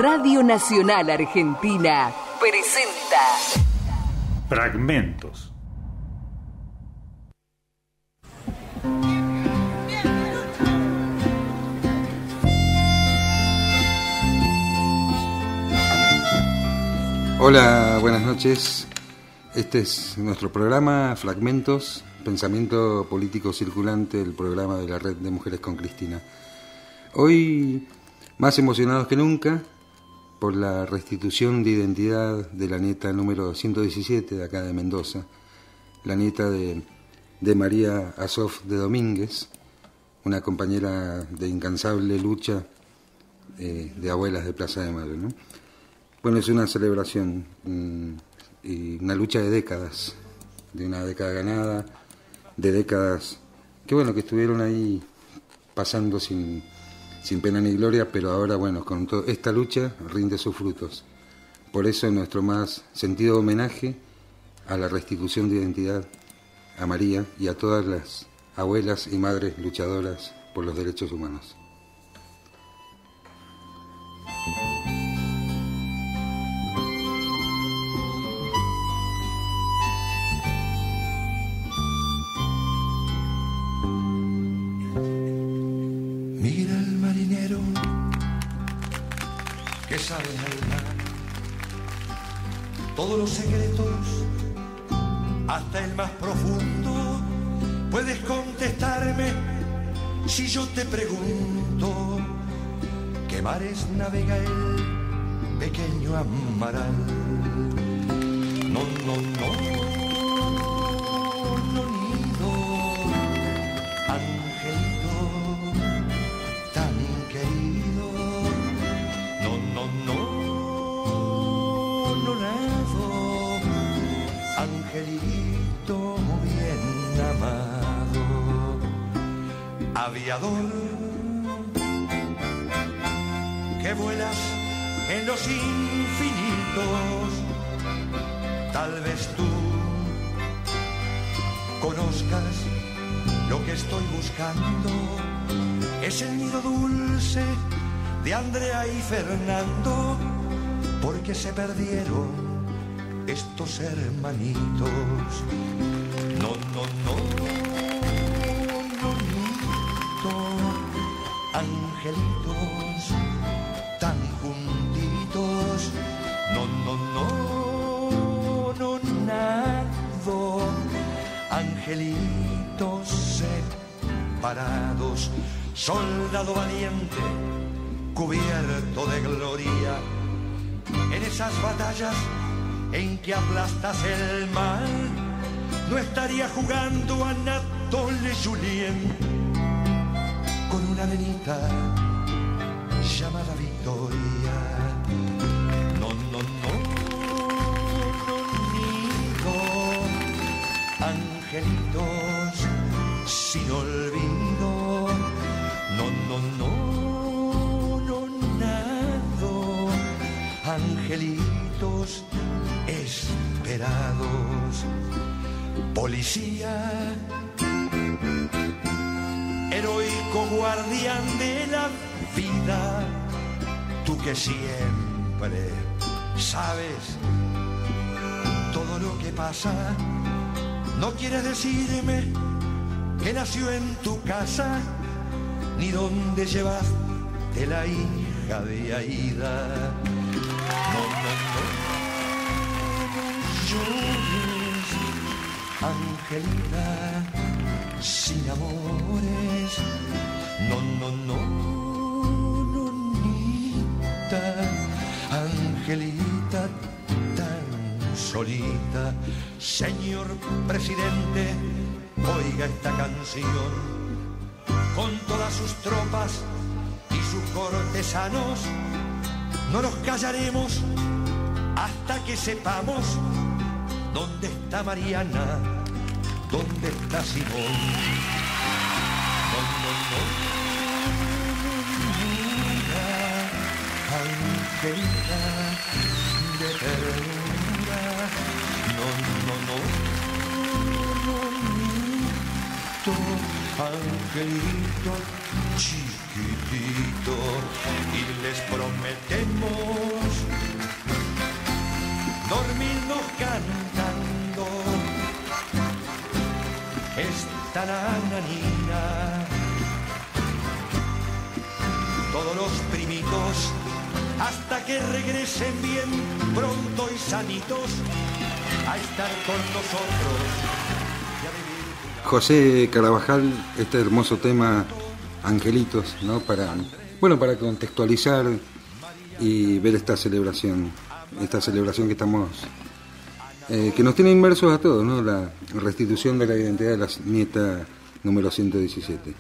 Radio Nacional Argentina presenta Fragmentos. Hola, buenas noches. Este es nuestro programa Fragmentos, Pensamiento Político Circulante, el programa de la Red de Mujeres con Cristina. Hoy, más emocionados que nunca, por la restitución de identidad de la nieta número 117 de acá de Mendoza, la nieta de María Azof de Domínguez, una compañera de incansable lucha de abuelas de Plaza de Mayo, ¿no? Bueno, es una celebración y una lucha de décadas, de una década ganada, de décadas que bueno, que estuvieron ahí pasando sin pena ni gloria, pero ahora bueno, con toda esta lucha rinde sus frutos. Por eso nuestro más sentido homenaje a la restitución de identidad, a María y a todas las abuelas y madres luchadoras por los derechos humanos. Mira el marinero que sabe al mar todos los secretos, hasta el más profundo. Puedes contestarme si yo te pregunto qué mares navega el pequeño Amaral. No, no, no, no nido, angelito tan querido. No, no, no, no nado, angelito bien amado. Aviador que vuelas en los infinitos, tal vez tú conozcas lo que estoy buscando. Es el nido dulce de Andrea y Fernando, porque se perdieron estos hermanitos. No, no, no, no, angelitos tan juntitos. No, no, no, no nado, angelitos separados. Soldado valiente, cubierto de gloria, en esas batallas en que aplastas el mal, no estaría jugando Anatole Julien con una nenita llamada Victoria. No, no, no, no nido, angelitos sin olvido. No, no, no, no nado, angelitos esperados. Policía, heroico guardián de la vida, tú que siempre sabes todo lo que pasa, no quieres decirme que nació en tu casa, ni dónde llevaste la hija de Aida. No, no, no, no llores, Angelita sin amores. No, no, no, nonita, Angelita tan solita. Señor presidente, oiga esta canción, con todas sus tropas y sus cortesanos, no nos callaremos hasta que sepamos dónde está Mariana, dónde está Simón. No, no, no, angelita de ternura. No, no, no, angelito chiquitito, y les prometemos nananina. Todos los primitos, hasta que regresen bien pronto y sanitos a estar con nosotros. José Carabajal, este hermoso tema Angelitos, ¿no? Para contextualizar y ver esta celebración que estamos que nos tiene inmersos a todos, ¿no? La restitución de la identidad de la nieta número 117.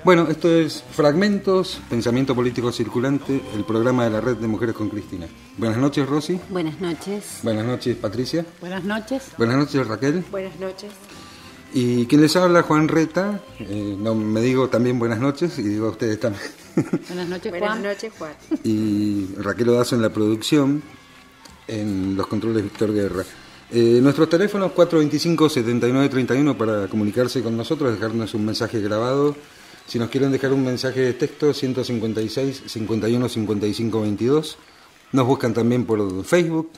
Bueno, esto es Fragmentos, Pensamiento Político Circulante, el programa de la Red de Mujeres con Cristina. Buenas noches, Rosy. Buenas noches. Buenas noches, Patricia. Buenas noches. Buenas noches, Raquel. Buenas noches. Y quien les habla, Juan Reta. No me digo también buenas noches y digo a ustedes también. Buenas noches, Juan. Buenas noches, Juan. Y Raquel Odazo en la producción, en los controles Víctor Guerra. Nuestros teléfonos 425-7931 para comunicarse con nosotros, dejarnos un mensaje grabado. Si nos quieren dejar un mensaje de texto, 156-51-55-22. Nos buscan también por Facebook.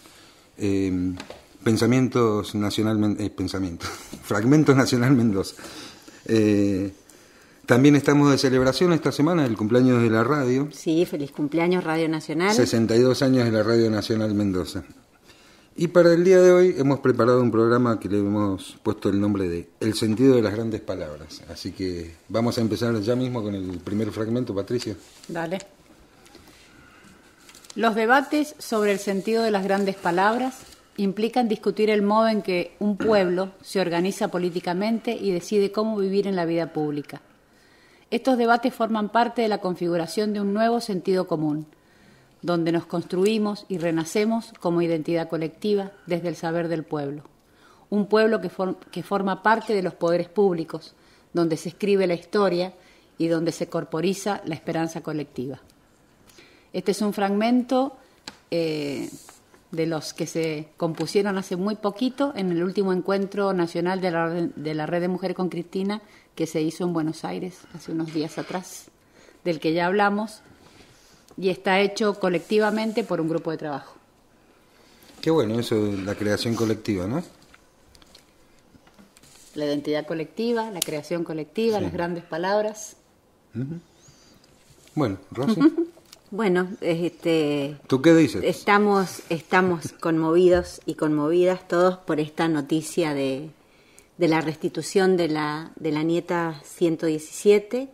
Fragmentos Nacional Mendoza. También estamos de celebración esta semana, el cumpleaños de la radio. Sí, feliz cumpleaños Radio Nacional. 62 años de la Radio Nacional Mendoza. Y para el día de hoy hemos preparado un programa que le hemos puesto el nombre de El sentido de las grandes palabras. Así que vamos a empezar ya mismo con el primer fragmento, Patricia. Dale. Los debates sobre el sentido de las grandes palabras implican discutir el modo en que un pueblo se organiza políticamente y decide cómo vivir en la vida pública. Estos debates forman parte de la configuración de un nuevo sentido común, donde nos construimos y renacemos como identidad colectiva desde el saber del pueblo. Un pueblo que forma parte de los poderes públicos, donde se escribe la historia y donde se corporiza la esperanza colectiva. Este es un fragmento de los que se compusieron hace muy poquito en el último encuentro nacional de la Red de Mujeres con Cristina, que se hizo en Buenos Aires hace unos días atrás, del que ya hablamos, y está hecho colectivamente por un grupo de trabajo. Qué bueno eso de la creación colectiva, ¿no? La identidad colectiva, la creación colectiva, Sí. Las grandes palabras. Uh-huh. Bueno, Rosy, Bueno, ¿tú qué dices? estamos conmovidos y conmovidas todos por esta noticia de la restitución de la nieta 117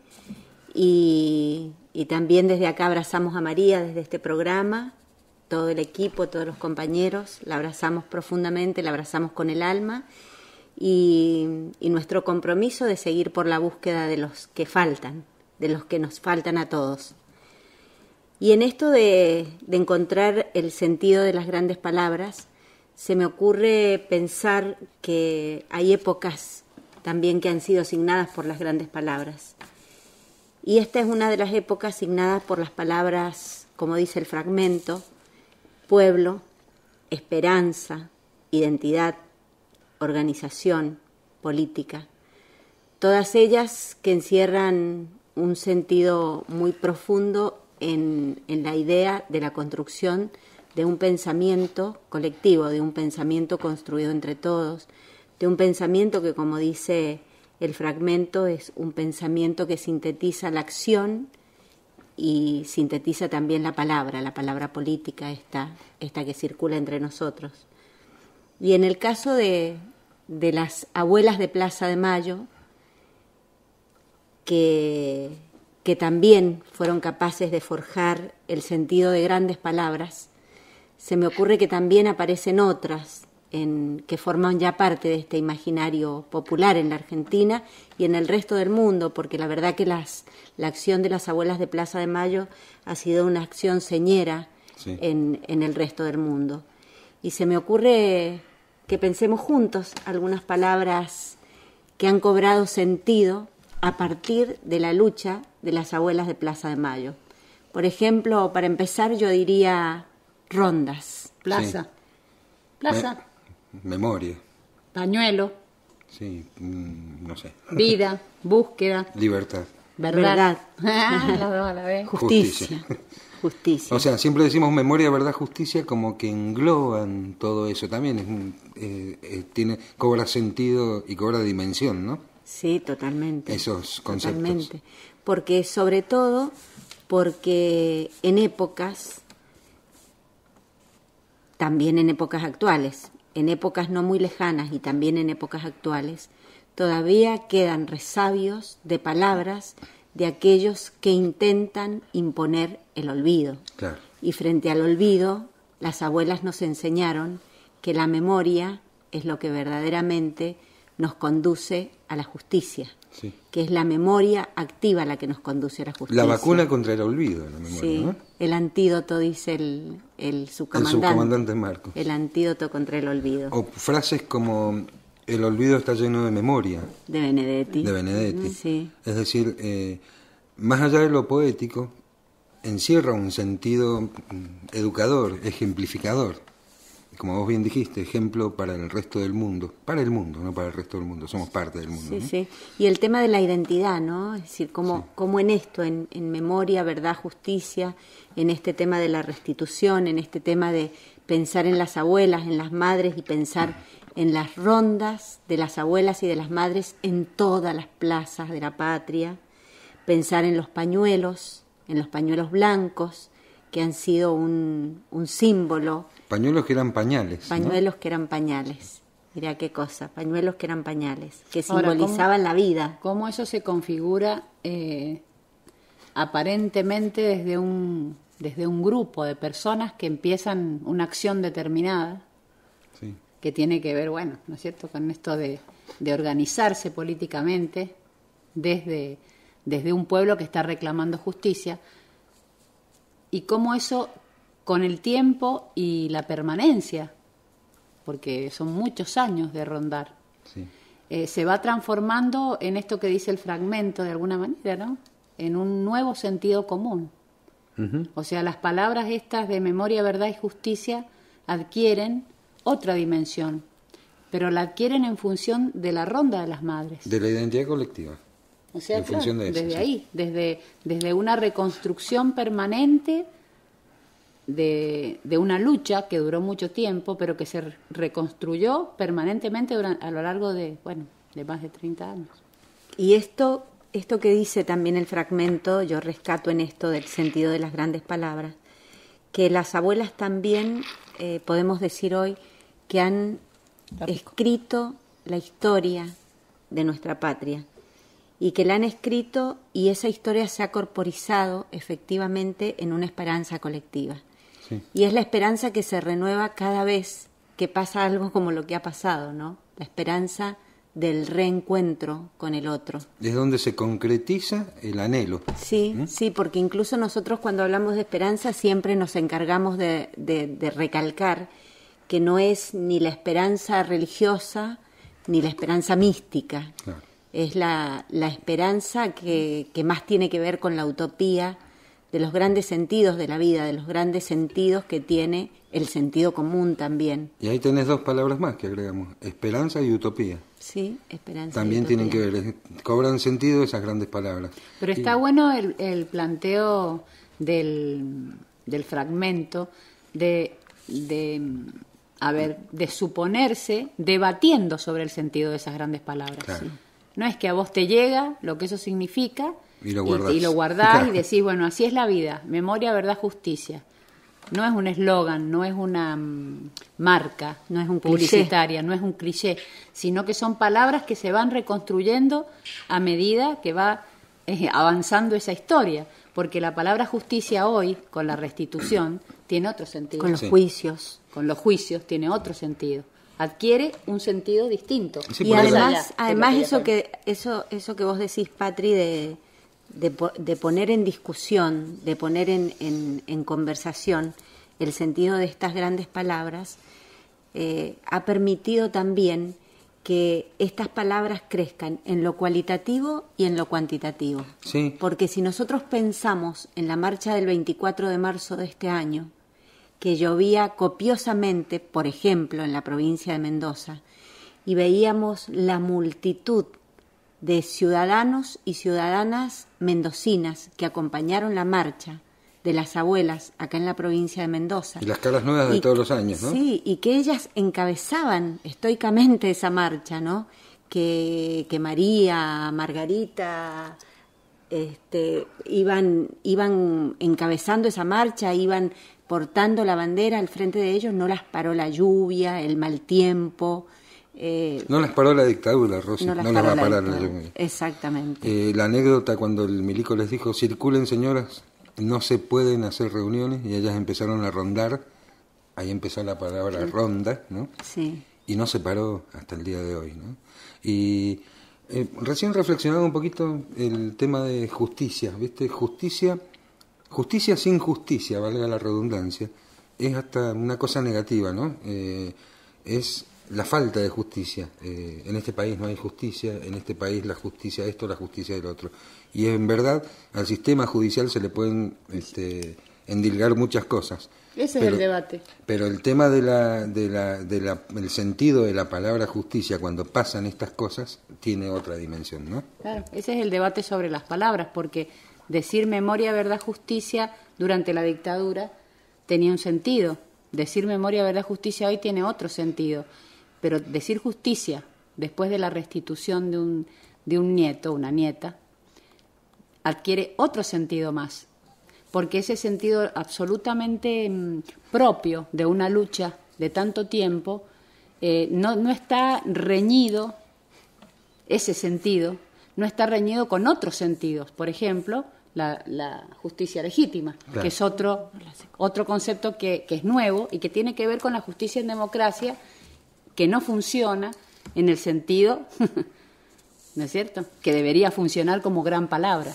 y también desde acá abrazamos a María desde este programa, todo el equipo, todos los compañeros, la abrazamos profundamente, la abrazamos con el alma y nuestro compromiso de seguir por la búsqueda de los que faltan, de los que nos faltan a todos. Y en esto de encontrar el sentido de las grandes palabras, se me ocurre pensar que hay épocas también que han sido signadas por las grandes palabras. Y esta es una de las épocas signadas por las palabras, como dice el fragmento, pueblo, esperanza, identidad, organización, política. Todas ellas que encierran un sentido muy profundo en la idea de la construcción de un pensamiento colectivo, de un pensamiento construido entre todos, de un pensamiento que, como dice el fragmento, es un pensamiento que sintetiza la acción y sintetiza también la palabra política, esta que circula entre nosotros. Y en el caso de las abuelas de Plaza de Mayo, que también fueron capaces de forjar el sentido de grandes palabras, se me ocurre que también aparecen otras que forman ya parte de este imaginario popular en la Argentina y en el resto del mundo, porque la verdad que la acción de las abuelas de Plaza de Mayo ha sido una acción señera Sí. en el resto del mundo. Y se me ocurre que pensemos juntos algunas palabras que han cobrado sentido a partir de la lucha de las abuelas de Plaza de Mayo. Por ejemplo, para empezar yo diría rondas, Plaza. Sí. Plaza. Memoria, Pañuelo. sí, no sé. Vida. Búsqueda. Libertad. Verdad. Las dos a la vez. justicia. Justicia. O sea, siempre decimos memoria, verdad, justicia, como que engloban todo eso también. Cobra sentido y cobra dimensión, ¿no? Sí, totalmente. Esos conceptos. Totalmente. Porque, sobre todo, porque en épocas, también en épocas actuales, en épocas no muy lejanas y también en épocas actuales, todavía quedan resabios de palabras de aquellos que intentan imponer el olvido. Claro. Y frente al olvido, las abuelas nos enseñaron que la memoria es lo que verdaderamente nos conduce a la justicia, Sí. que es la memoria activa la que nos conduce a la justicia. La vacuna contra el olvido, la memoria, Sí, ¿no? el antídoto, dice el subcomandante. El subcomandante Marcos. El antídoto contra el olvido. O frases como el olvido está lleno de memoria, De Benedetti. de Benedetti. Sí. Es decir, más allá de lo poético, encierra un sentido educador, ejemplificador. Como vos bien dijiste, ejemplo para el resto del mundo. Para el mundo, no para el resto del mundo. Somos parte del mundo. Sí, ¿no? sí. Y el tema de la identidad, ¿no? Es decir, cómo en esto, en memoria, verdad, justicia, en este tema de la restitución, en este tema de pensar en las abuelas, en las madres y pensar en las rondas de las abuelas y de las madres en todas las plazas de la patria, pensar en los pañuelos blancos, que han sido un símbolo. Pañuelos que eran pañales. Pañuelos que eran pañales. Mirá qué cosa, pañuelos que eran pañales, que Ahora, simbolizaban la vida. ¿Cómo eso se configura aparentemente desde un grupo de personas que empiezan una acción determinada, Sí. que tiene que ver, bueno, ¿no es cierto?, con esto de organizarse políticamente desde un pueblo que está reclamando justicia, y cómo eso, con el tiempo y la permanencia, porque son muchos años de rondar, Sí. se va transformando en esto que dice el fragmento de alguna manera, ¿no?, en un nuevo sentido común. Ujú. O sea, las palabras estas de memoria, verdad y justicia adquieren otra dimensión, pero la adquieren en función de la ronda de las madres. De la identidad colectiva. O sea, en función de eso, desde sí. ahí, desde una reconstrucción permanente de una lucha que duró mucho tiempo, pero que se reconstruyó permanentemente a lo largo de más de 30 años. Y esto que dice también el fragmento, yo rescato en esto del sentido de las grandes palabras, que las abuelas también, podemos decir hoy, que han escrito la historia de nuestra patria, y que la han escrito y esa historia se ha corporizado efectivamente en una esperanza colectiva. Sí. Y es la esperanza que se renueva cada vez que pasa algo como lo que ha pasado, ¿no? La esperanza del reencuentro con el otro. Es donde se concretiza el anhelo. Sí, sí, porque incluso nosotros cuando hablamos de esperanza siempre nos encargamos de recalcar que no es ni la esperanza religiosa ni la esperanza mística. Claro. Es la esperanza que más tiene que ver con la utopía de los grandes sentidos de la vida, de los grandes sentidos que tiene el sentido común también. Y ahí tenés dos palabras más que agregamos, esperanza y utopía. Sí, esperanza. También y tienen utopía. que ver, cobran sentido esas grandes palabras. Pero está bueno el planteo del fragmento de suponerse debatiendo sobre el sentido de esas grandes palabras. Claro. Sí. No es que a vos te llega lo que eso significa Y lo guardás. y lo guardás Claro. y decís, bueno, así es la vida, memoria, verdad, justicia. No es un eslogan, no es una marca, No es un publicitaria, no es un cliché, sino que son palabras que se van reconstruyendo a medida que va avanzando esa historia, porque la palabra justicia hoy, con la restitución, tiene otro sentido. Con los Sí. juicios. Con los juicios tiene otro sentido. Adquiere un sentido distinto. Sí, Y por eso- además eso que vos decís, Patri, de poner en discusión, de poner en conversación el sentido de estas grandes palabras, ha permitido también que estas palabras crezcan en lo cualitativo y en lo cuantitativo. Sí. Porque si nosotros pensamos en la marcha del 24 de marzo de este año, que llovía copiosamente, por ejemplo, en la provincia de Mendoza, y veíamos la multitud de ciudadanos y ciudadanas mendocinas que acompañaron la marcha de las abuelas acá en la provincia de Mendoza. Y las caras nuevas de todos los años, ¿no? Sí, y que ellas encabezaban estoicamente esa marcha, ¿no? que María, Margarita, iban encabezando esa marcha, iban portando la bandera al frente de ellos, no las paró la lluvia, el mal tiempo. No las paró la dictadura, Rosy, no las va a parar la lluvia. Exactamente. La anécdota cuando el milico les dijo, circulen señoras, no se pueden hacer reuniones, y ellas empezaron a rondar, ahí empezó la palabra ronda, ¿no? Sí. Y no se paró hasta el día de hoy, ¿no? Y recién reflexionaba un poquito el tema de justicia, ¿viste? Justicia sin justicia, valga la redundancia, es hasta una cosa negativa, ¿no? Es la falta de justicia. En este país no hay justicia, en este país la justicia esto, la justicia del otro. Y en verdad al sistema judicial se le pueden endilgar muchas cosas. Ese es el debate. Pero el tema el sentido de la palabra justicia cuando pasan estas cosas tiene otra dimensión, ¿no? Claro, ese es el debate sobre las palabras, porque decir memoria, verdad, justicia durante la dictadura tenía un sentido. Decir memoria, verdad, justicia hoy tiene otro sentido. Pero decir justicia después de la restitución de un nieto, una nieta, adquiere otro sentido más. Porque ese sentido absolutamente propio de una lucha de tanto tiempo no está reñido, ese sentido, no está reñido con otros sentidos. Por ejemplo, la justicia legítima, claro, que es otro concepto que es nuevo y que tiene que ver con la justicia en democracia, que no funciona en el sentido, ¿no es cierto?, que debería funcionar como gran palabra.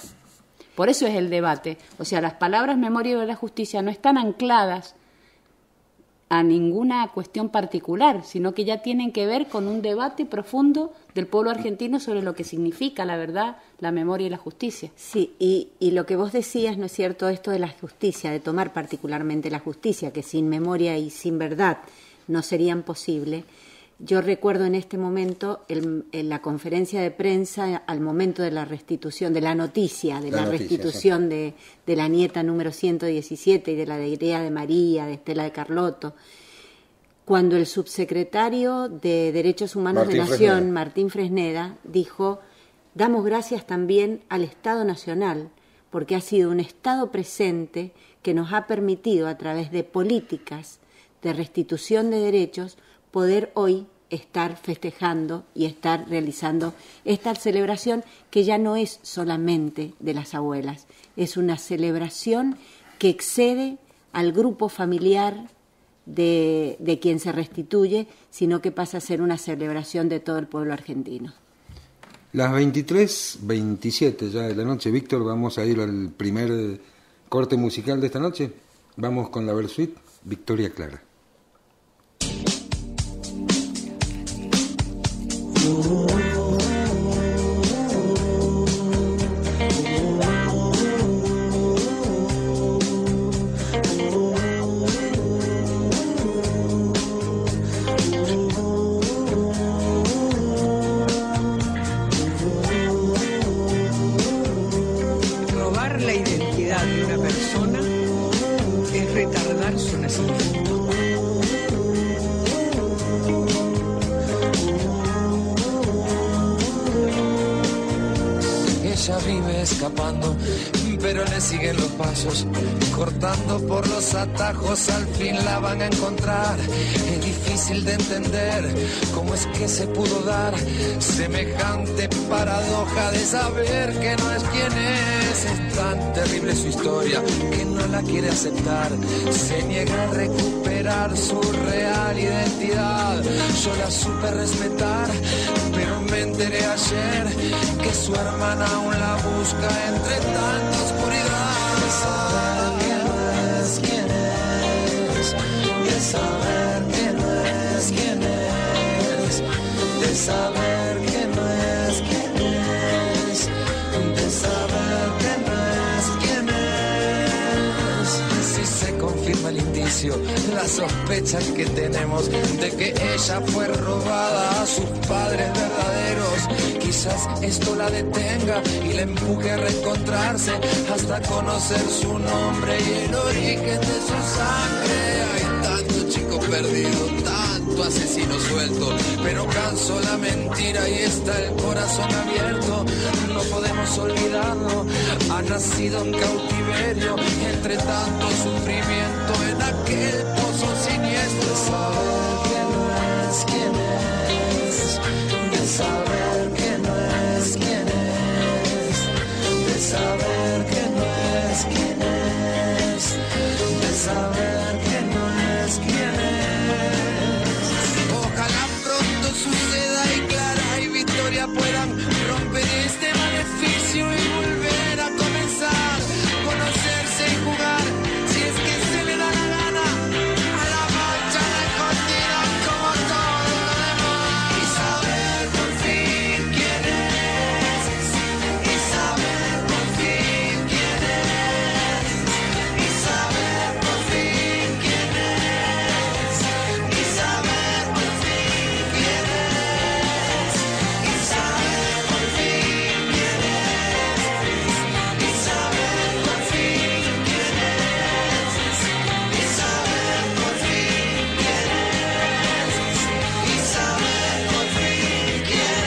Por eso es el debate. O sea, las palabras memoria y verdad, justicia no están ancladas a ninguna cuestión particular, sino que ya tienen que ver con un debate profundo del pueblo argentino sobre lo que significa la verdad, la memoria y la justicia. Sí, y lo que vos decías, ¿no es cierto?, esto de la justicia, de tomar particularmente la justicia, que sin memoria y sin verdad no serían posible. Yo recuerdo en este momento en la conferencia de prensa al momento de la restitución, de la noticia, de la restitución sí, de la nieta número 117 y de la alegría de María, de Estela de Carlotto, cuando el subsecretario de Derechos Humanos de Nación, Martín Fresneda, dijo: damos gracias también al Estado Nacional, porque ha sido un Estado presente que nos ha permitido, a través de políticas de restitución de derechos, poder hoy estar festejando y estar realizando esta celebración que ya no es solamente de las abuelas, es una celebración que excede al grupo familiar de quien se restituye, sino que pasa a ser una celebración de todo el pueblo argentino. Las 23:27 ya de la noche, Víctor, vamos a ir al primer corte musical de esta noche. Vamos con la Versuit, Victoria Clara. Robar la identidad de una persona es retardar su nacimiento. Ella vive escapando, pero le siguen los pasos, cortando por los atajos, al fin la van a encontrar. Es difícil de entender cómo es que se pudo dar semejante paradoja de saber que no es quien es. Es tan terrible su historia que no la quiere aceptar, se niega a recuperar su real identidad. Yo la supe respetar, pero me enteré ayer que su hermana aún la busca entre tanta oscuridad. De saber que no es quien es, de saber que no es quien es, de saber que no es quien es, de saber que no es quien es. Si se confirma el indicio, la sospecha que tenemos de que ella fue robada a sus padres verdaderos, quizás esto la detenga y la empuje a reencontrarse hasta conocer su nombre y el origen de su sangre. Hay tanto chico perdido, tanto tu asesino suelto, pero canso la mentira y está el corazón abierto. No podemos olvidarlo, ha nacido en cautiverio, entre tanto sufrimiento en aquel pozo siniestro. De saber que no es quien es, de saber que no es quien es, de saber que no es quien es, de saber que no es quien es. Ojalá pronto suceda y Clara y Victoria puedan romper este maleficio y volver a comenzar, conocerse y jugar, si es que se le da la gana, a la mancha de escondida como todo lo demás. Y saber por fin quién es, y saber por fin quién es, y saber por fin quién es, y saber por fin quién es, y saber por fin quién es, y saber por fin quién es, y saber por fin quién es, y saber por fin quién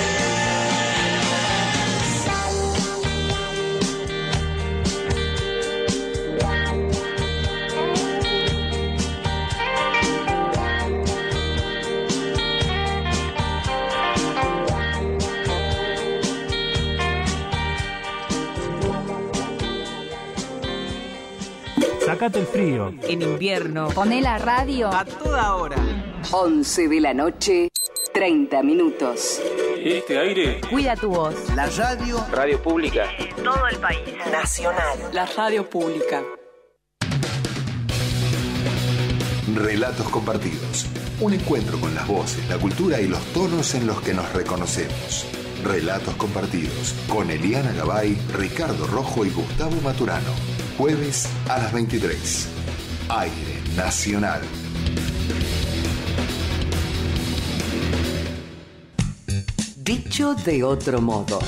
Sácate el frío. En invierno, Poné la radio A toda hora. 11 de la noche, 30 minutos. Este aire. cuida tu voz. La radio. Radio Pública. Todo el país. Nacional. La radio pública. Relatos compartidos. Un encuentro con las voces, la cultura y los tonos en los que nos reconocemos. Relatos compartidos con Eliana Gabay, Ricardo Rojo y Gustavo Maturano. Jueves a las 23. Aire Nacional. Dicho de otro modo.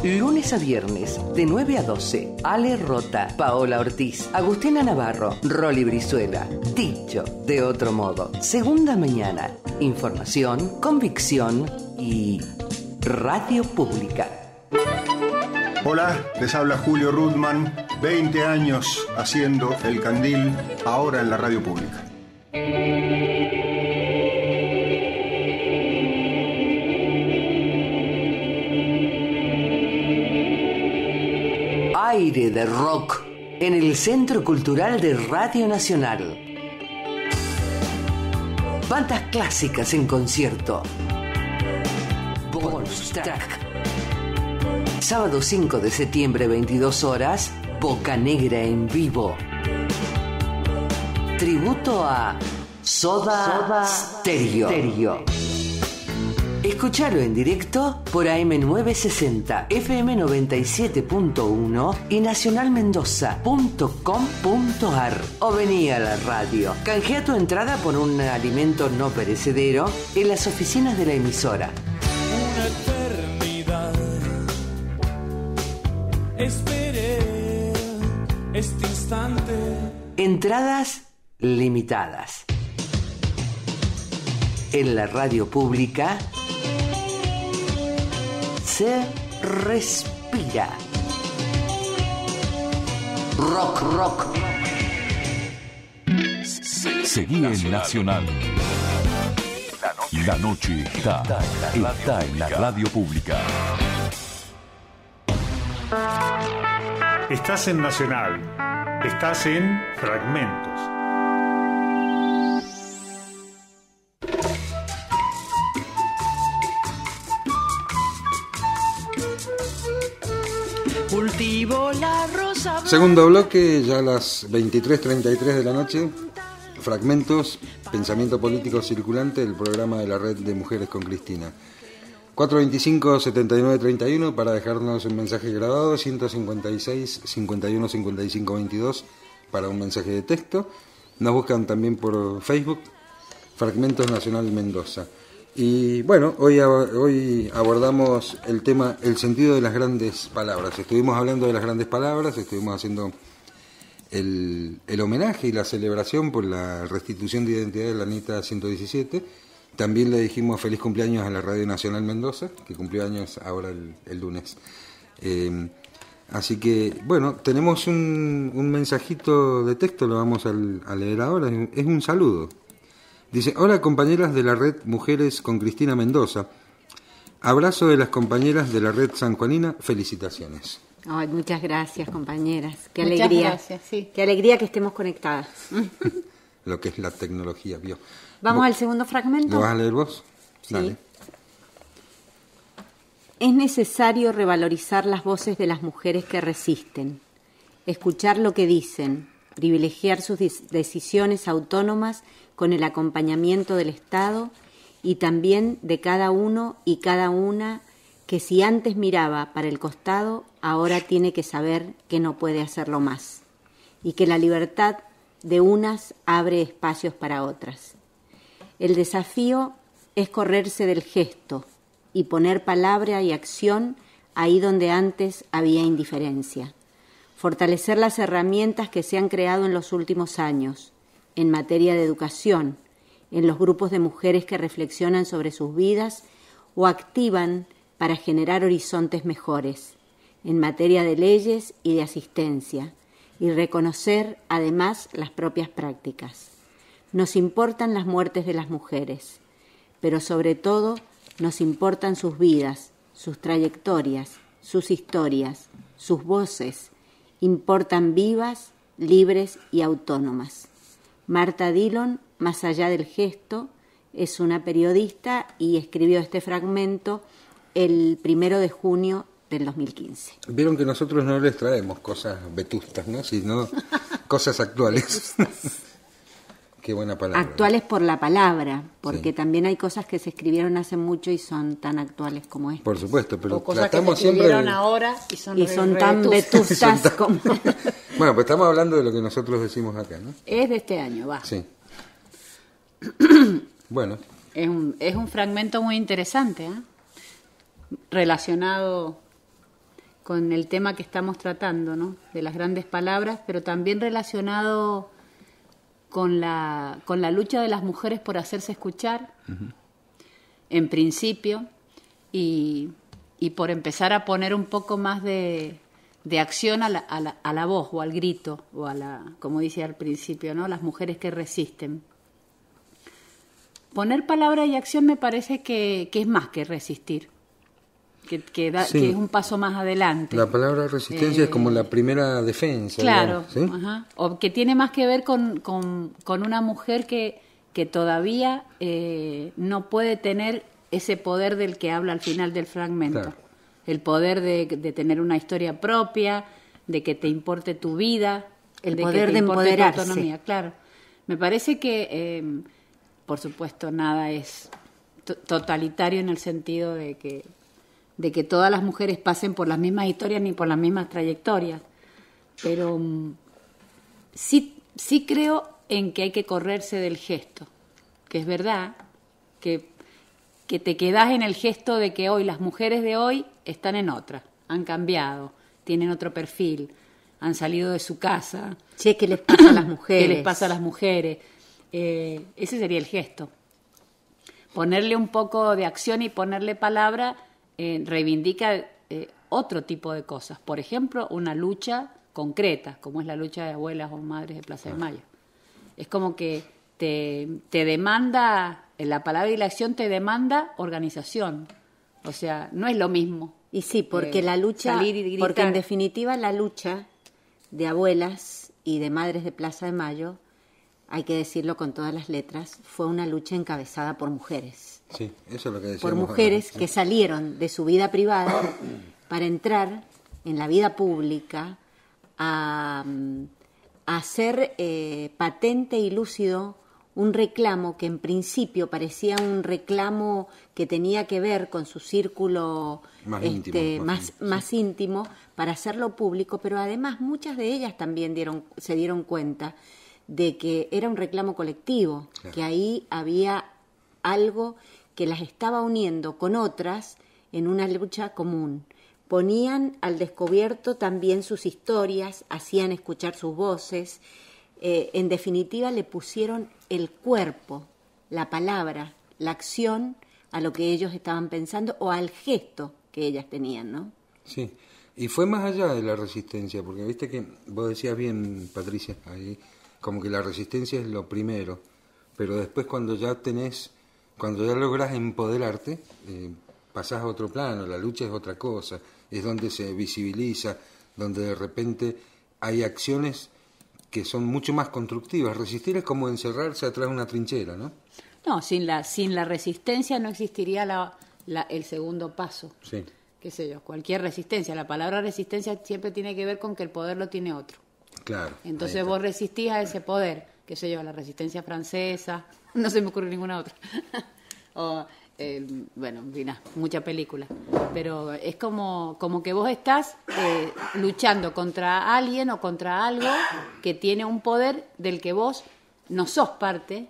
Lunes a viernes, de 9 a 12. Ale Rota, Paola Ortiz, Agustina Navarro, Rolly Brizuela. Dicho de otro modo. Segunda mañana. Información, convicción y radio pública. Hola, les habla Julio Rudman, 20 años haciendo El Candil, ahora en la radio pública. Aire de rock en el Centro Cultural de Radio Nacional. Bandas clásicas en concierto. Bonus track. Sábado 5 de septiembre, 22 horas, Boca Negra en vivo. Tributo a Soda Stereo. Escuchalo en directo por AM960, FM97.1 y nacionalmendoza.com.ar. O vení a la radio. Canjea tu entrada por un alimento no perecedero en las oficinas de la emisora. Una eternidad esperé este instante. Entradas limitadas. En la radio pública se respira. Rock. Seguí en Nacional. La noche está en la radio pública. Estás en Nacional. Estás en Fragmentos. Cultivo la rosa. Segundo bloque, ya a las 23:33 de la noche. Fragmentos, pensamiento político circulante, el programa de la Red de Mujeres con Cristina. 425-7931 para dejarnos un mensaje grabado, 156-51-55-22 para un mensaje de texto. Nos buscan también por Facebook, Fragmentos Nacional Mendoza. Y bueno, hoy abordamos el tema, el sentido de las grandes palabras. Estuvimos hablando de las grandes palabras, estuvimos haciendo el homenaje y la celebración por la restitución de identidad de la NITA 117. También le dijimos feliz cumpleaños a la Radio Nacional Mendoza, que cumplió años ahora el lunes. Así que, bueno, tenemos un mensajito de texto, lo vamos a leer ahora, es un saludo. Dice: hola compañeras de la red Mujeres con Cristina Mendoza. Abrazo de las compañeras de la red sanjuanina, felicitaciones. Ay, muchas gracias, compañeras. Qué Muchas alegría. gracias, sí. Qué alegría que estemos conectadas. Lo que es la tecnología, vio. ¿Vamos al segundo fragmento? ¿Lo vas a leer vos? Sí. Dale. Es necesario revalorizar las voces de las mujeres que resisten, escuchar lo que dicen, privilegiar sus decisiones autónomas con el acompañamiento del Estado y también de cada uno y cada una que si antes miraba para el costado, ahora tiene que saber que no puede hacerlo más y que la libertad de unas abre espacios para otras. El desafío es correrse del gesto y poner palabra y acción ahí donde antes había indiferencia. Fortalecer las herramientas que se han creado en los últimos años, en materia de educación, en los grupos de mujeres que reflexionan sobre sus vidas o activan para generar horizontes mejores, en materia de leyes y de asistencia, y reconocer además las propias prácticas. Nos importan las muertes de las mujeres, pero sobre todo nos importan sus vidas, sus trayectorias, sus historias, sus voces, importan vivas, libres y autónomas. Marta Dillon, más allá del gesto, es una periodista y escribió este fragmento el 1 de junio del 2015. Vieron que nosotros no les traemos cosas vetustas, ¿no? Sino cosas actuales. Qué buena palabra. Actuales por la palabra, porque Sí. también hay cosas que se escribieron hace mucho y son tan actuales como esta. Por supuesto, pero O cosas que se tratamos siempre escribieron ahora y son tan vetustas como... Bueno, pues estamos hablando de lo que nosotros decimos acá, ¿no? Es de este año, va. Sí. Bueno, Es un fragmento muy interesante, ¿eh? Relacionado con el tema que estamos tratando, ¿no? De las grandes palabras, pero también relacionado con la lucha de las mujeres por hacerse escuchar, en principio, y por empezar a poner un poco más de acción a la voz o al grito, o como dice al principio, ¿no? Las mujeres que resisten. Poner palabra y acción me parece que es más que resistir, Sí. que es un paso más adelante. la palabra resistencia es como la primera defensa. Claro, digamos, ¿sí? ajá. O que tiene más que ver con una mujer que todavía no puede tener ese poder del que habla al final del fragmento. Claro. El poder de tener una historia propia, de que te importe tu vida, El de poder que te de importe tu empoderarse. autonomía. Claro. Me parece que, por supuesto, nada es totalitario en el sentido de que todas las mujeres pasen por las mismas historias ni por las mismas trayectorias. Pero sí creo en que hay que correrse del gesto, que es verdad que te quedás en el gesto de que hoy las mujeres de hoy están en otra, han cambiado, tienen otro perfil, han salido de su casa. Che, ¿qué les pasa a las mujeres? ¿Qué les pasa a las mujeres? Ese sería el gesto. Ponerle un poco de acción y ponerle palabra reivindica otro tipo de cosas. Por ejemplo, una lucha concreta, como es la lucha de abuelas o madres de Plaza de Mayo. Es como que te demanda, la palabra y la acción te demanda organización. O sea, no es lo mismo. Y sí, porque la lucha, salir y gritar. porque en definitiva la lucha de abuelas y de madres de Plaza de Mayo, hay que decirlo con todas las letras, fue una lucha encabezada por mujeres. Sí, eso es lo que decíamos. Por mujeres ahora, sí. que salieron de su vida privada para entrar en la vida pública a hacer patente y lúcido un reclamo que en principio parecía un reclamo que tenía que ver con su círculo más íntimo para hacerlo público, pero además muchas de ellas también se dieron cuenta de que era un reclamo colectivo, claro, que ahí había algo que las estaba uniendo con otras en una lucha común. ponían al descubierto también sus historias, hacían escuchar sus voces, en definitiva le pusieron el cuerpo, la palabra, la acción a lo que ellos estaban pensando o al gesto que ellas tenían, ¿no? Sí, y fue más allá de la resistencia, porque viste que vos decías bien, Patricia, ahí, como que la resistencia es lo primero, pero después cuando ya lográs empoderarte, pasás a otro plano, la lucha es otra cosa, es donde se visibiliza, donde de repente hay acciones que son mucho más constructivas. Resistir es como encerrarse atrás de una trinchera, ¿no? No, sin la resistencia no existiría el segundo paso. Sí. Qué sé yo, cualquier resistencia. La palabra resistencia siempre tiene que ver con que el poder lo tiene otro. Claro. Entonces vos resistís a ese poder, qué sé yo, la resistencia francesa, no se me ocurre ninguna otra. O, bueno, mira, mucha película. Pero es como que vos estás luchando contra alguien o contra algo que tiene un poder del que vos no sos parte.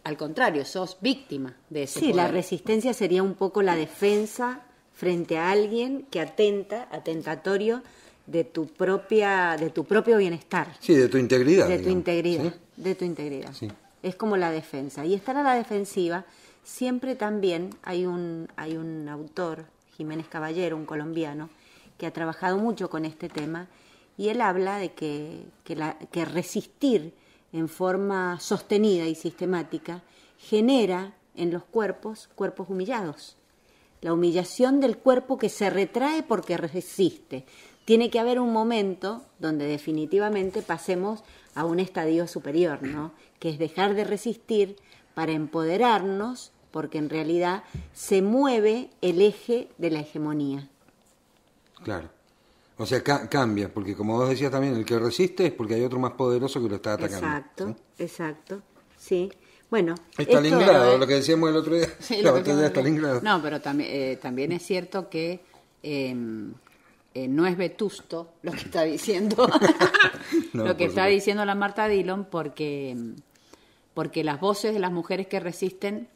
Al contrario, sos víctima de ese poder. Sí, la resistencia sería un poco la defensa frente a alguien que atentatorio de tu propio bienestar. Sí, de tu integridad. De digamos. tu integridad, ¿Sí? de tu integridad. Sí. Es como la defensa. Y estar a la defensiva, siempre también hay un autor, Jiménez Caballero, un colombiano, que ha trabajado mucho con este tema, y él habla de que resistir en forma sostenida y sistemática genera en los cuerpos humillados. La humillación del cuerpo que se retrae porque resiste. Tiene que haber un momento donde definitivamente pasemos a un estadio superior, ¿no? Que es dejar de resistir para empoderarnos, porque en realidad se mueve el eje de la hegemonía. Claro. O sea, cambia, porque como vos decías también, el que resiste es porque hay otro más poderoso que lo está atacando. Exacto, ¿sí? exacto, sí. Bueno, Stalingrado, lo que decíamos el otro día. Sí, la batalla de Stalingrado. No, pero también es cierto que no es vetusto lo que está diciendo No, lo que está supuesto. diciendo la Marta Dillon, porque las voces de las mujeres que resisten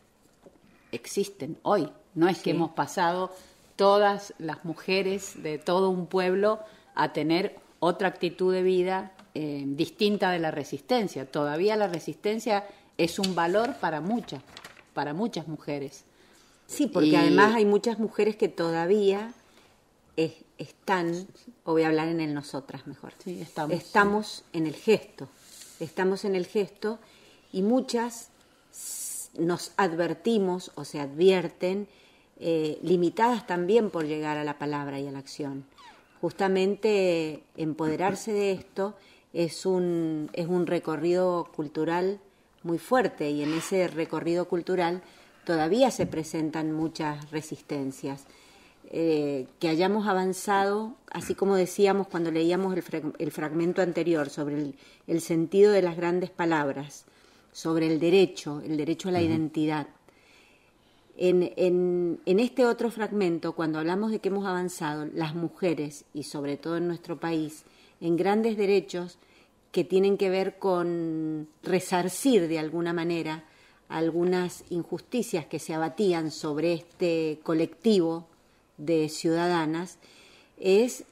existen hoy. No es que hemos pasado todas las mujeres de todo un pueblo a tener otra actitud de vida distinta de la resistencia. Todavía la resistencia es un valor para muchas mujeres. Sí, porque además hay muchas mujeres que todavía están, o voy a hablar en el nosotras mejor, sí, estamos en el gesto, y muchas nos advertimos o se advierten limitadas también por llegar a la palabra y a la acción. Justamente empoderarse de esto es un recorrido cultural muy fuerte, y en ese recorrido cultural todavía se presentan muchas resistencias. Que hayamos avanzado, así como decíamos cuando leíamos el fragmento anterior sobre el sentido de las grandes palabras, sobre el derecho a la identidad. En este otro fragmento, cuando hablamos de que hemos avanzado las mujeres, y sobre todo en nuestro país, en grandes derechos que tienen que ver con resarcir de alguna manera algunas injusticias que se abatían sobre este colectivo de ciudadanas, es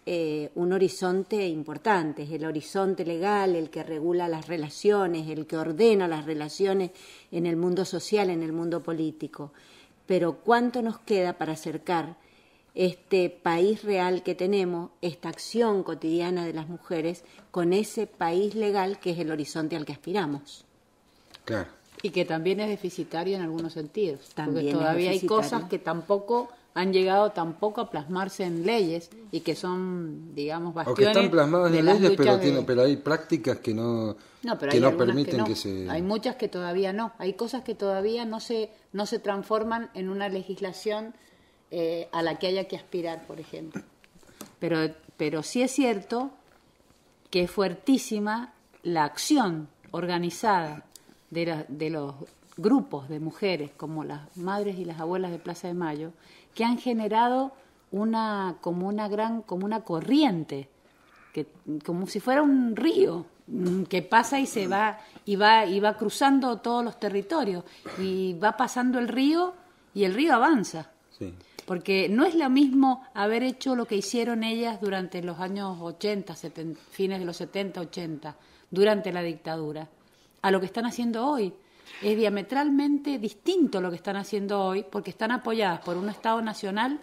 un horizonte importante, es el horizonte legal, el que regula las relaciones, el que ordena las relaciones en el mundo social, en el mundo político. Pero ¿cuánto nos queda para acercar este país real que tenemos, esta acción cotidiana de las mujeres, con ese país legal que es el horizonte al que aspiramos? Claro. Y que también es deficitario en algunos sentidos. También porque todavía hay deficitario. cosas que tampoco han llegado tampoco a plasmarse en leyes y que son, digamos, bastiones. O que están plasmadas de en las leyes, luchas pero hay prácticas que no pero que hay no algunas permiten no. que se... Hay muchas que todavía no. Hay cosas que todavía no se transforman en una legislación a la que haya que aspirar, por ejemplo. Pero sí es cierto que es fuertísima la acción organizada de los grupos de mujeres, como las madres y las abuelas de Plaza de Mayo, que han generado una corriente, como si fuera un río que pasa y se va y va cruzando todos los territorios, y va pasando el río y el río avanza. Sí. Porque no es lo mismo haber hecho lo que hicieron ellas durante los años 80, fines de los 70, 80, durante la dictadura, a lo que están haciendo hoy. Es diametralmente distinto lo que están haciendo hoy, porque están apoyadas por un Estado nacional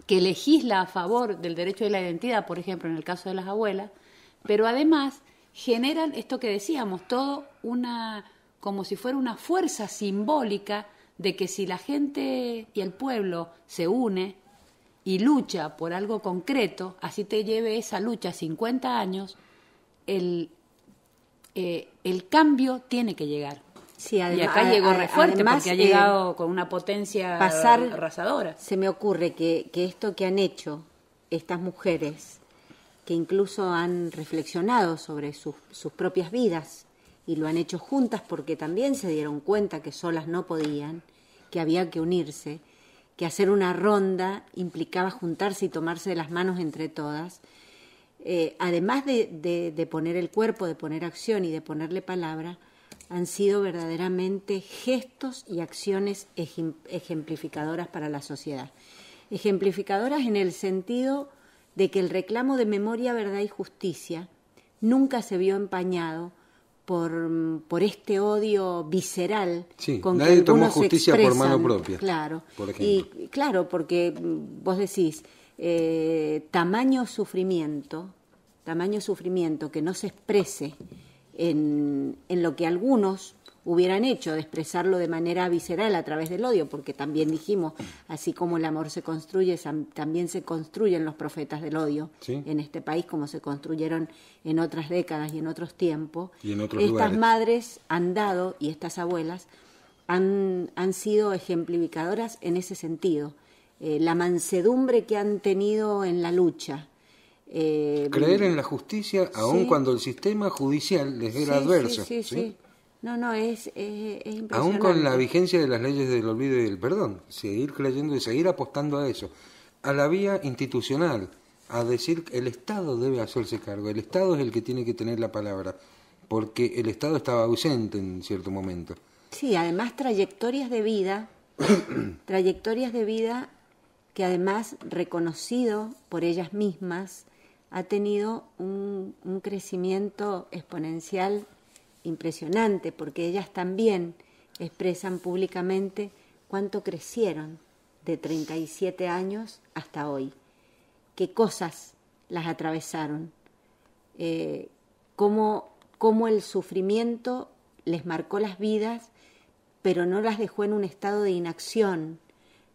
que legisla a favor del derecho de la identidad, por ejemplo, en el caso de las abuelas, pero además generan esto que decíamos, todo como si fuera una fuerza simbólica de que si la gente y el pueblo se une y lucha por algo concreto, así te lleve esa lucha 50 años, el cambio tiene que llegar. Sí, además, y acá llegó re fuerte además, porque ha llegado con una potencia arrasadora. Se me ocurre que esto que han hecho estas mujeres, que incluso han reflexionado sobre sus propias vidas, y lo han hecho juntas porque también se dieron cuenta que solas no podían, que había que unirse, que hacer una ronda implicaba juntarse y tomarse de las manos entre todas. Además de poner el cuerpo, de poner acción y de ponerle palabra, han sido verdaderamente gestos y acciones ejemplificadoras para la sociedad. Ejemplificadoras en el sentido de que el reclamo de memoria, verdad y justicia nunca se vio empañado por este odio visceral, sí, con nadie que tomó algunos justicia expresan, por mano propia, claro, por ejemplo. y claro, porque vos decís tamaño sufrimiento que no se exprese en lo que algunos hubieran hecho, de expresarlo de manera visceral a través del odio, porque también dijimos, así como el amor se construye, también se construyen los profetas del odio, ¿sí?, en este país, como se construyeron en otras décadas y en otros tiempos. Y en otros Estas lugares. madres han dado, y estas abuelas, han sido ejemplificadoras en ese sentido. La mansedumbre que han tenido en la lucha. Creer en la justicia, aun sí, cuando el sistema judicial les era adverso. Sí. No, es impresionante. Aún con la vigencia de las leyes del olvido y del perdón, seguir creyendo y seguir apostando a eso, a la vía institucional, a decir que el Estado debe hacerse cargo, el Estado es el que tiene que tener la palabra, porque el Estado estaba ausente en cierto momento. Sí, además trayectorias de vida que además, reconocido por ellas mismas, ha tenido un crecimiento exponencial impresionante, porque ellas también expresan públicamente cuánto crecieron de 37 años hasta hoy, qué cosas las atravesaron, cómo el sufrimiento les marcó las vidas, pero no las dejó en un estado de inacción,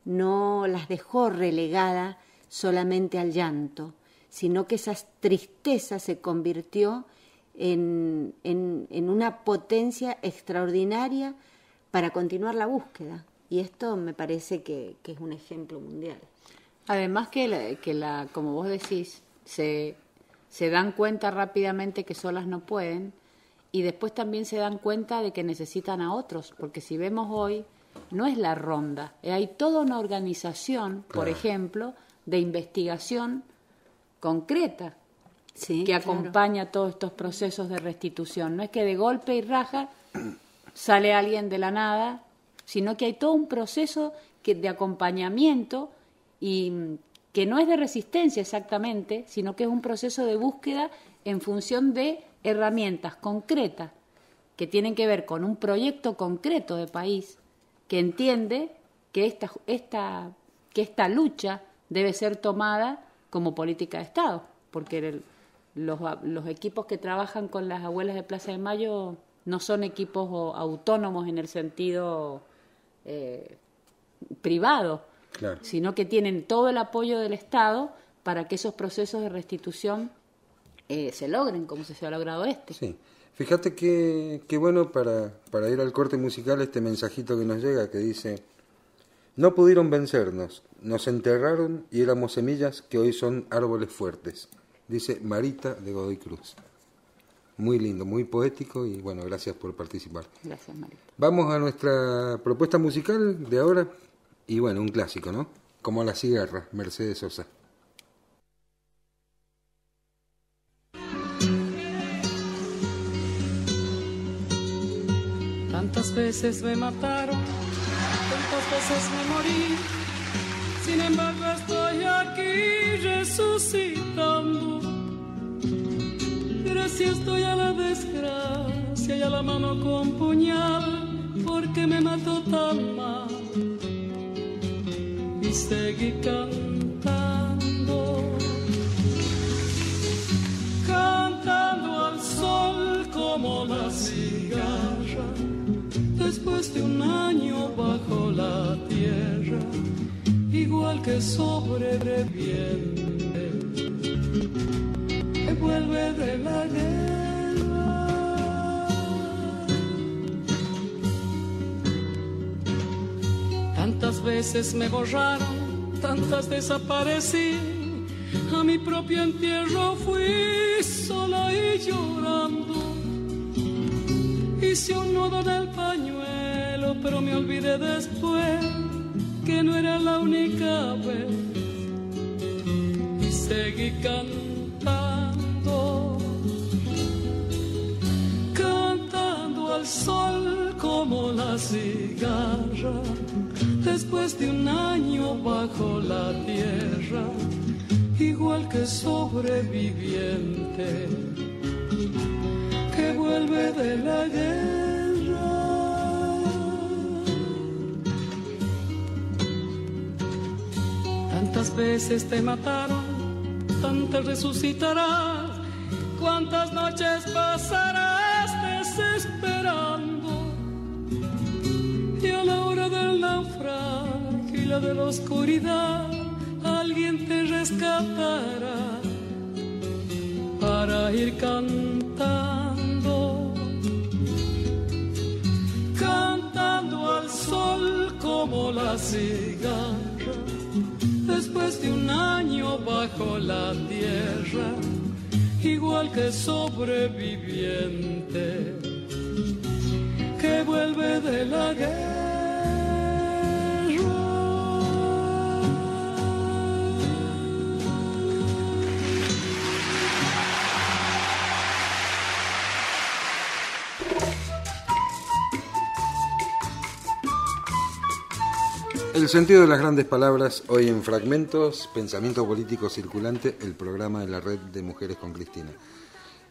no las dejó relegada solamente al llanto, sino que esa tristeza se convirtió en una potencia extraordinaria para continuar la búsqueda. Y esto me parece que es un ejemplo mundial. Además que como vos decís, se dan cuenta rápidamente que solas no pueden, y después también se dan cuenta de que necesitan a otros, porque si vemos hoy, no es la ronda, hay toda una organización, por ejemplo, de investigación concreta, sí, que acompaña todos estos procesos de restitución. No es que de golpe y raja sale alguien de la nada, sino que hay todo un proceso de acompañamiento, y que no es de resistencia exactamente, sino que es un proceso de búsqueda en función de herramientas concretas que tienen que ver con un proyecto concreto de país, que entiende que esta lucha debe ser tomada como política de Estado, porque los equipos que trabajan con las abuelas de Plaza de Mayo no son equipos autónomos en el sentido privado, claro, sino que tienen todo el apoyo del Estado para que esos procesos de restitución se logren, como se ha logrado este. Sí. Fíjate que bueno para ir al corte musical este mensajito que nos llega, que dice: no pudieron vencernos, nos enterraron y éramos semillas que hoy son árboles fuertes. Dice Marita de Godoy Cruz. Muy lindo, muy poético, y bueno, gracias por participar. Gracias, Marita. Vamos a nuestra propuesta musical de ahora, y bueno, un clásico, ¿no? Como La cigarra, Mercedes Sosa. Tantas veces me mataron, tantas veces me morí, sin embargo estoy aquí resucitando. Gracias doy a la desgracia y a la mano con puñal, porque me mató tan mal. Y seguí cantando, cantando al sol como la cigarra, después de un año bajo la tierra, igual que sobreviviente que vuelve de la guerra. Tantas veces me borraron, tantas desaparecí, a mi propio entierro fui sola y llorando. Hice un nudo en el pañuelo, pero me olvidé después que no era la única vez. Y seguí cantando, cantando al sol como la cigarra, después de un año bajo la tierra, igual que sobreviviente que vuelve de la guerra. Tantas veces te mataron, tantas resucitarás, cuántas noches pasarás desesperando, y a la hora del naufragio y la de la oscuridad alguien te rescatará para ir cantando, cantando al sol como la cigarra, después de un año bajo la tierra, igual que sobreviviente que vuelve de la guerra. El sentido de las grandes palabras, hoy en Fragmentos, Pensamiento Político Circulante, el programa de la Red de Mujeres con Cristina.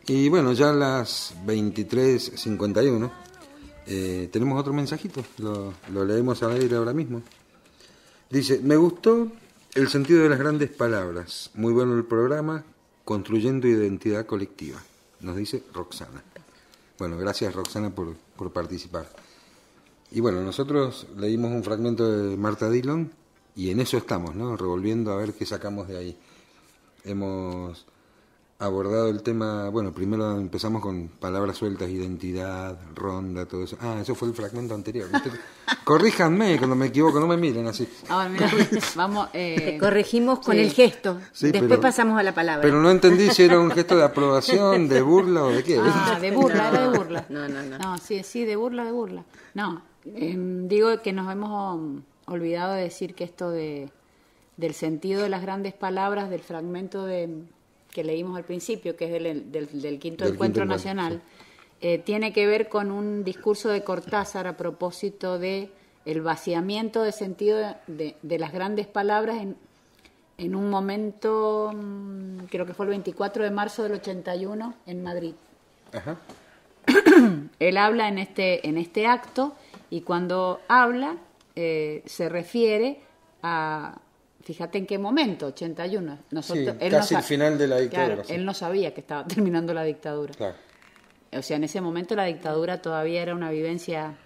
Y bueno, ya a las 23:51 tenemos otro mensajito, lo leemos al aire ahora mismo. Dice, me gustó el sentido de las grandes palabras, muy bueno el programa, construyendo identidad colectiva, nos dice Roxana. Bueno, gracias Roxana por participar. Y bueno, nosotros leímos un fragmento de Marta Dillon y en eso estamos, ¿no? Revolviendo a ver qué sacamos de ahí. Hemos abordado el tema, bueno, primero empezamos con palabras sueltas, identidad, ronda, todo eso. Ah, eso fue el fragmento anterior. Corríjanme cuando me equivoco, no me miren así. Ahora, mira, vamos... Te corregimos con el gesto, sí, después pasamos a la palabra. Pero no entendí si era un gesto de aprobación, de burla o de qué. Ah, de burla, era de burla. No. No, sí, de burla. No, digo que nos hemos olvidado de decir que esto del sentido de las grandes palabras, del fragmento que leímos al principio, que es del quinto encuentro nacional, sí. Tiene que ver con un discurso de Cortázar a propósito de el vaciamiento de sentido de las grandes palabras en un momento, creo que fue el 24 de marzo del 81 en Madrid. Ajá. Él habla en este acto y cuando habla se refiere a... Fíjate en qué momento, 81. Nosotros, sí, casi el final de la dictadura. Claro, sí. Él no sabía que estaba terminando la dictadura. Claro. O sea, en ese momento la dictadura todavía era una vivencia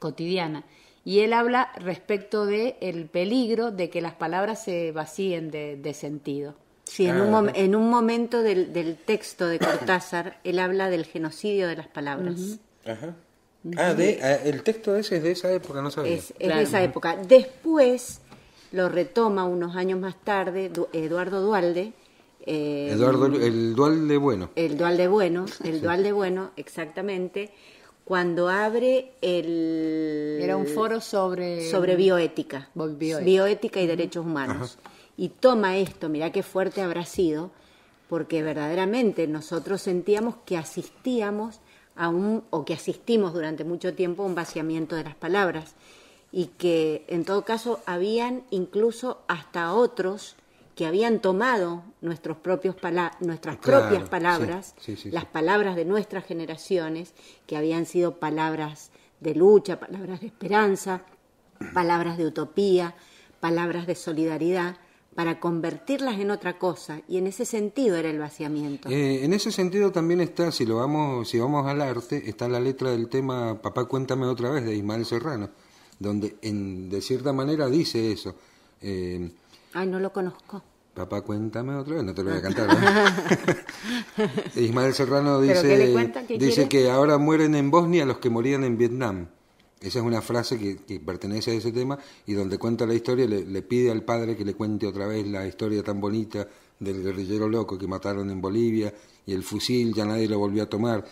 cotidiana. Y él habla respecto de el peligro de que las palabras se vacíen de sentido. Sí, en un momento del texto de Cortázar, él habla del genocidio de las palabras. Uh-huh. Ajá. El texto ese es de esa época, no sabía. Es de esa época. Después lo retoma unos años más tarde Eduardo Duhalde. El Duhalde Bueno. El Duhalde Bueno, exactamente, cuando abre Era un foro sobre bioética. Bioética y derechos humanos. Ajá. Y toma esto, mirá qué fuerte habrá sido, porque verdaderamente nosotros sentíamos que asistíamos o que asistimos durante mucho tiempo a un vaciamiento de las palabras. y que en todo caso habían incluso hasta otros que habían tomado nuestras propias palabras, las palabras de nuestras generaciones, que habían sido palabras de lucha, palabras de esperanza, palabras de utopía, palabras de solidaridad, para convertirlas en otra cosa, y en ese sentido era el vaciamiento. En ese sentido también está, si vamos al arte, está la letra del tema Papá cuéntame otra vez, de Ismael Serrano, donde de cierta manera dice eso. Ay, no lo conozco. Papá cuéntame otra vez, no te lo voy a cantar, ¿no? Ismael Serrano dice que ahora mueren en Bosnia los que morían en Vietnam. Esa es una frase que pertenece a ese tema, y donde cuenta la historia, le pide al padre que le cuente otra vez la historia tan bonita del guerrillero loco que mataron en Bolivia, y el fusil ya nadie lo volvió a tomar.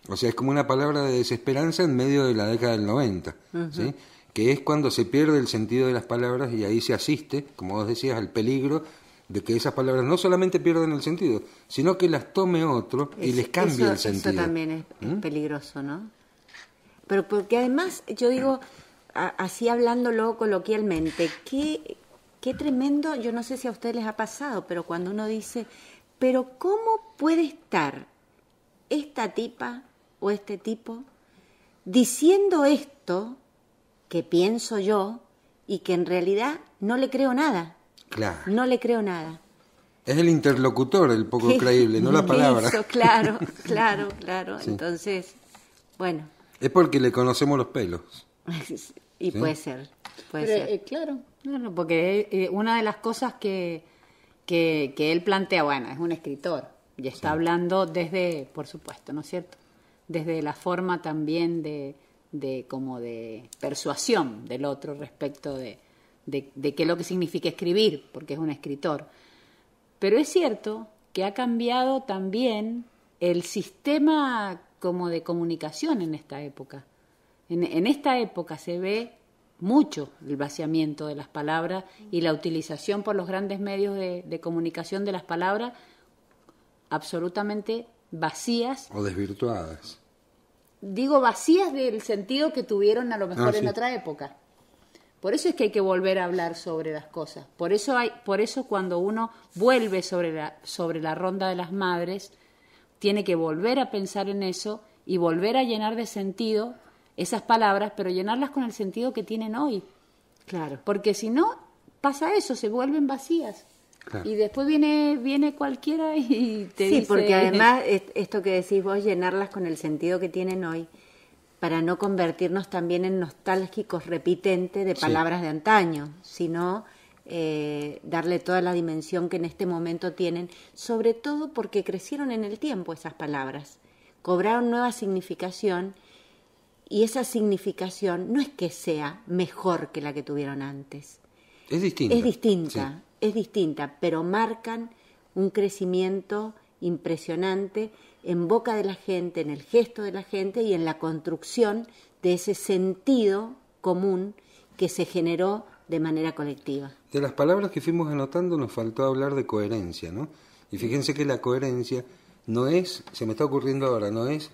O sea, es como una palabra de desesperanza en medio de la década del 90, ¿sí? Que es cuando se pierde el sentido de las palabras, y ahí se asiste, como vos decías, al peligro de que esas palabras no solamente pierdan el sentido, sino que las tome otro y les cambie el sentido. Eso también es peligroso, ¿no? Pero porque además, yo digo, así hablándolo coloquialmente, qué tremendo, yo no sé si a ustedes les ha pasado, pero cuando uno dice, pero ¿cómo puede estar esta tipa o este tipo diciendo esto que pienso yo y que en realidad no le creo nada? Claro. No le creo nada. Es el interlocutor el poco creíble, no la palabra. Eso, claro. Sí. Entonces, bueno. Es porque le conocemos los pelos. Y ¿sí? Puede ser. Claro, porque una de las cosas que él plantea, bueno, es un escritor y está hablando desde, por supuesto, ¿no es cierto? Desde la forma también de como de persuasión del otro respecto de qué es lo que significa escribir, porque es un escritor. Pero es cierto que ha cambiado también el sistema como de comunicación en esta época. En esta época se ve mucho el vaciamiento de las palabras y la utilización por los grandes medios de comunicación de las palabras absolutamente vacías. O desvirtuadas. Digo vacías del sentido que tuvieron a lo mejor en otra época. Por eso es que hay que volver a hablar sobre las cosas. Por eso cuando uno vuelve sobre la ronda de las madres, tiene que volver a pensar en eso y volver a llenar de sentido esas palabras, pero llenarlas con el sentido que tienen hoy. Claro. Porque si no, pasa eso, se vuelven vacías. Claro. Y después viene cualquiera y te dice... Sí, porque además esto que decís vos, llenarlas con el sentido que tienen hoy, para no convertirnos también en nostálgicos repitentes de palabras de antaño, sino... darle toda la dimensión que en este momento tienen, sobre todo porque crecieron en el tiempo esas palabras, cobraron nueva significación, y esa significación no es que sea mejor que la que tuvieron antes. Es distinta. Es distinta, pero marcan un crecimiento impresionante en boca de la gente, en el gesto de la gente y en la construcción de ese sentido común que se generó de manera colectiva. De las palabras que fuimos anotando nos faltó hablar de coherencia, ¿no? Y fíjense que la coherencia no es, se me está ocurriendo ahora, no es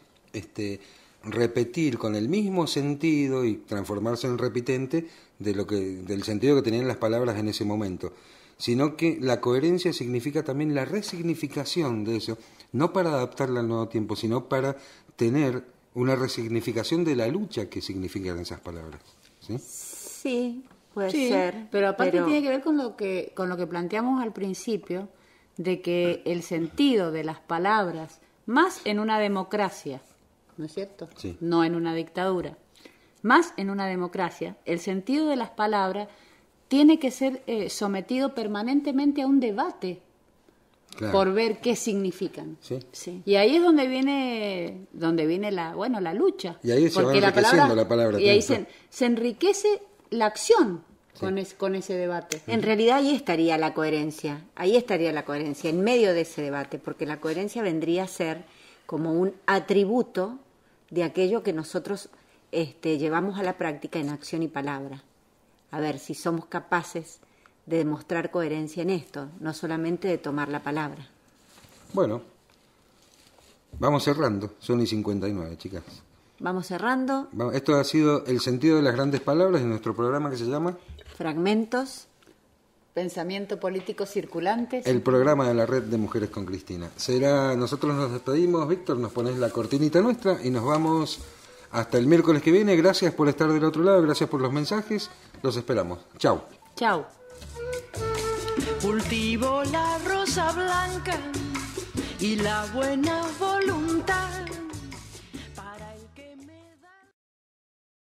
repetir con el mismo sentido y transformarse en repitente del sentido que tenían las palabras en ese momento, sino que la coherencia significa también la resignificación de eso, no para adaptarla al nuevo tiempo, sino para tener una resignificación de la lucha que significan esas palabras. ¿Sí? Sí. Puede ser, pero aparte tiene que ver con lo que planteamos al principio, de que el sentido de las palabras, más en una democracia, ¿no es cierto? Sí. No en una dictadura, más en una democracia, el sentido de las palabras tiene que ser sometido permanentemente a un debate, claro, por ver qué significan. Sí. Sí. Y ahí es donde viene la lucha. Y ahí se va enriqueciendo la palabra. Y ahí se enriquece la acción con ese debate. En realidad ahí estaría la coherencia, en medio de ese debate, porque la coherencia vendría a ser como un atributo de aquello que nosotros llevamos a la práctica en acción y palabra. A ver si somos capaces de demostrar coherencia en esto, no solamente de tomar la palabra. Bueno, vamos cerrando, son y 59, chicas. Vamos cerrando. Esto ha sido El sentido de las grandes palabras de nuestro programa que se llama Fragmentos. Pensamiento político circulante. El programa de la Red de Mujeres con Cristina. Nosotros nos despedimos, Víctor, nos pones la cortinita nuestra y nos vamos hasta el miércoles que viene. Gracias por estar del otro lado, gracias por los mensajes. Los esperamos. Chau. Chau. Cultivo la rosa blanca y la buena voluntad.